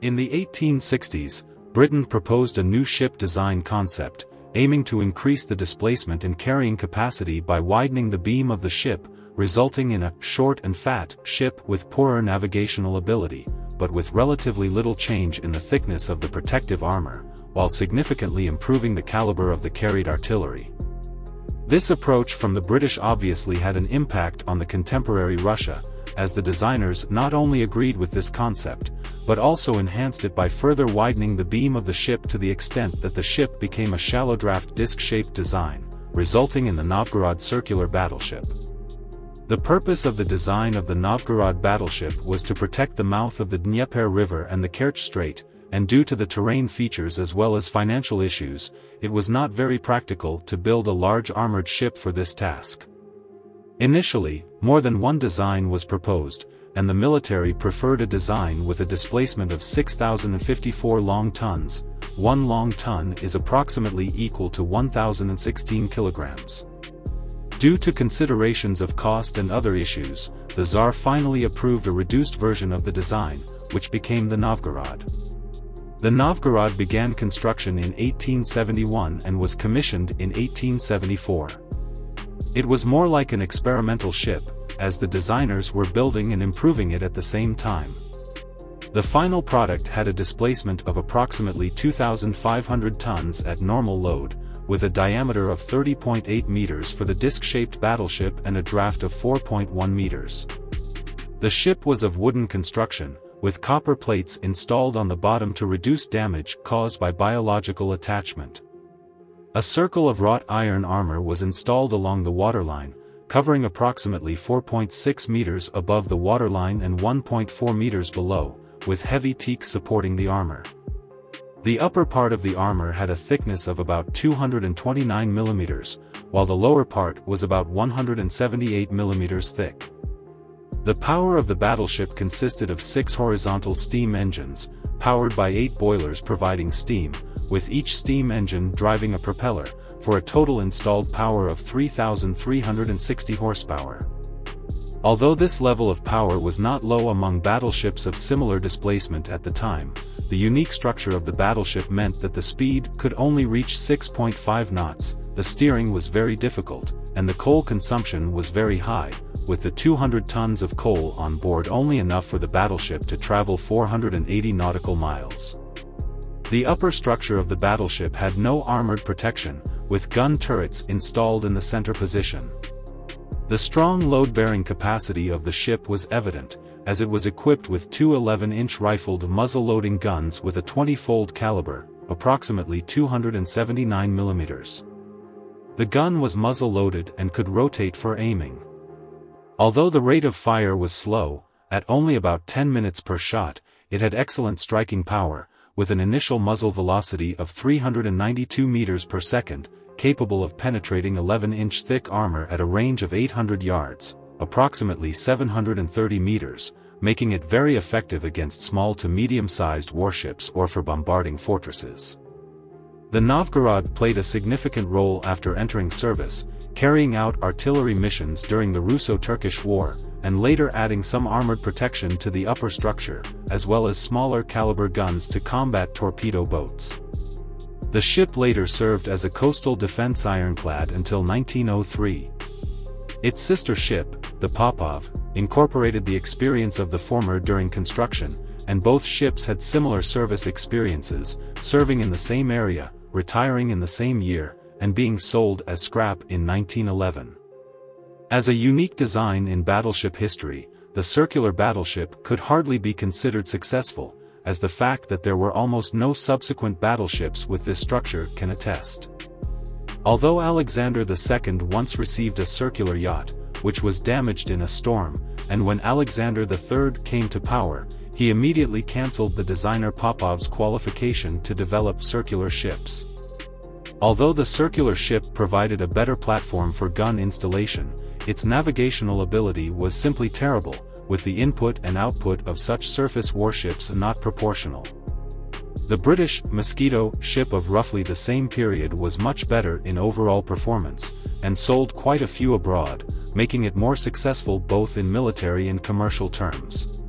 In the 1860s, Britain proposed a new ship design concept, aiming to increase the displacement and carrying capacity by widening the beam of the ship, resulting in a short and fat ship with poorer navigational ability, but with relatively little change in the thickness of the protective armor, while significantly improving the caliber of the carried artillery. This approach from the British obviously had an impact on the contemporary Russia, as the designers not only agreed with this concept, but also enhanced it by further widening the beam of the ship to the extent that the ship became a shallow draft disc-shaped design, resulting in the Novgorod circular battleship. The purpose of the design of the Novgorod battleship was to protect the mouth of the Dnieper River and the Kerch Strait, and due to the terrain features as well as financial issues, it was not very practical to build a large armored ship for this task. Initially, more than one design was proposed, and the military preferred a design with a displacement of 6,054 long tons. 1 long ton is approximately equal to 1,016 kilograms. Due to considerations of cost and other issues, the Tsar finally approved a reduced version of the design, which became the Novgorod. The Novgorod began construction in 1871 and was commissioned in 1874. It was more like an experimental ship, as the designers were building and improving it at the same time. The final product had a displacement of approximately 2,500 tons at normal load, with a diameter of 30.8 meters for the disc-shaped battleship and a draft of 4.1 meters. The ship was of wooden construction, with copper plates installed on the bottom to reduce damage caused by biological attachment. A circle of wrought iron armor was installed along the waterline, covering approximately 4.6 meters above the waterline and 1.4 meters below, with heavy teak supporting the armor. The upper part of the armor had a thickness of about 229 millimeters, while the lower part was about 178 millimeters thick. The power of the battleship consisted of 6 horizontal steam engines, powered by 8 boilers providing steam, with each steam engine driving a propeller, for a total installed power of 3,360 horsepower. Although this level of power was not low among battleships of similar displacement at the time, the unique structure of the battleship meant that the speed could only reach 6.5 knots, the steering was very difficult, and the coal consumption was very high, with the 200 tons of coal on board only enough for the battleship to travel 480 nautical miles. The upper structure of the battleship had no armored protection, with gun turrets installed in the center position. The strong load-bearing capacity of the ship was evident, as it was equipped with 2 11-inch rifled muzzle-loading guns with a 20-fold caliber, approximately 279 millimeters. The gun was muzzle-loaded and could rotate for aiming. Although the rate of fire was slow, at only about 10 minutes per shot, it had excellent striking power, with an initial muzzle velocity of 392 meters per second, capable of penetrating 11-inch thick armor at a range of 800 yards, approximately 730 meters, making it very effective against small to medium-sized warships or for bombarding fortresses. The Novgorod played a significant role after entering service, carrying out artillery missions during the Russo-Turkish War, and later adding some armored protection to the upper structure, as well as smaller caliber guns to combat torpedo boats. The ship later served as a coastal defense ironclad until 1903. Its sister ship, the Popov, incorporated the experience of the former during construction, and both ships had similar service experiences, serving in the same area, retiring in the same year, and being sold as scrap in 1911. As a unique design in battleship history, the circular battleship could hardly be considered successful, as the fact that there were almost no subsequent battleships with this structure can attest. Although Alexander II once received a circular yacht, which was damaged in a storm, and when Alexander III came to power, he immediately cancelled the designer Popov's qualification to develop circular ships. Although the circular ship provided a better platform for gun installation, its navigational ability was simply terrible, with the input and output of such surface warships not proportional. The British Mosquito ship of roughly the same period was much better in overall performance, and sold quite a few abroad, making it more successful both in military and commercial terms.